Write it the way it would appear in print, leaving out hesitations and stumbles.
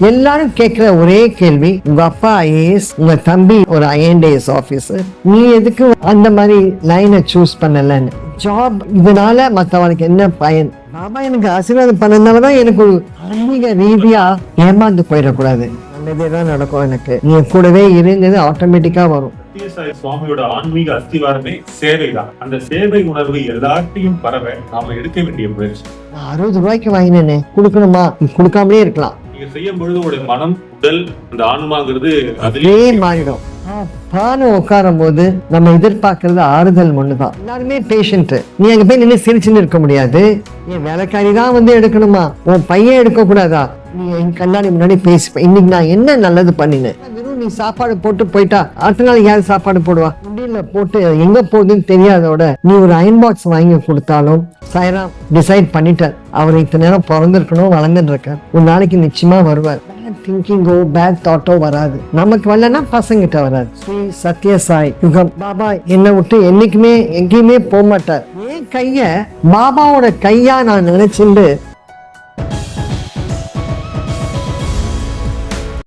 எல்லாரும் கேட்கிற ஒரே கேள்வி, உங்க அப்பா ஐஏஎஸ், உங்க தம்பி ஒரு INDS ஆபீசர், நீ எதுக்கு அந்த மாதிரி லைனை சூஸ் பண்ணலன்னு. ஜாப் இதனால மற்றவனுக்கு என்ன பயன்? பாபா எனக்கு ஆசீர்வாதம் பண்ணதுனாலதான் எனக்கு ஒரு ஆன்மீக ரீதியா ஏமாந்து போயிடக்கூடாது. நல்லதேதான் நடக்கும். எனக்கு நீ கூடவே இருந்தது ஆட்டோமேட்டிக்கா வரும். சத்யசாய் சுவாமியோட ஆன்மீக அஸ்திவாரமே சேவை தான். அந்த சேவை உணர்வு எல்லாத்தையும் பரவ நாம எடுக்க வேண்டிய முயற்சி. 60 ரூபாய்க்கு வாங்கினேனே, கொடுக்கணுமா? கொடுக்காமலே இருக்கலாம். நீங்க செய்யும் பொழுது உங்களுடைய மனம், உடல், அந்த ஆன்மாங்கிறது அதே மாறிடும். பானம் உட்காரும் போது நம்ம எதிர்பார்க்கறது ஆறுதல் ஒண்ணுதான். எல்லாருமே பேஷண்ட். நீ அங்க போய் நின்று சிரிச்சுன்னு இருக்க முடியாது. என் வேலைக்காரி தான் வந்து எடுக்கணுமா? உன் பையன் எடுக்க கூடாதா? நீ என் கண்ணாடி முன்னாடி பேசிப்ப, இன்னைக்கு நான் என்ன நல்லது பண்ணினேன்? வெறும் நீ சாப்பாடு போட்டு போயிட்டா அடுத்த நாளைக்கு யாரு சாப்பாடு போடுவா? முடியல போட்டு எங்க போகுதுன்னு தெரியாதோட நீ ஒரு அயன் பாக்ஸ் வாங்கி கொடுத்தாலும் சாய்ராம் டிசைட் பண்ணிட்டார், அவர் இத்தனை நேரம் பிறந்திருக்கணும், வளர்ந்துட்டு இருக்கார், ஒரு நாளைக்கு நிச்சயமா வருவார். திங்கிங்கோ பேட் தாட்டோ வராது. நமக்கு வரலன்னா பசங்கிட்ட வராது. ஸ்ரீ சத்யசாய் யுகம் பாபா என்னை விட்டு என்னைக்குமே எங்கேயுமே போக மாட்டார். என் கைய பாபாவோட கையா நான் நினைச்சுட்டு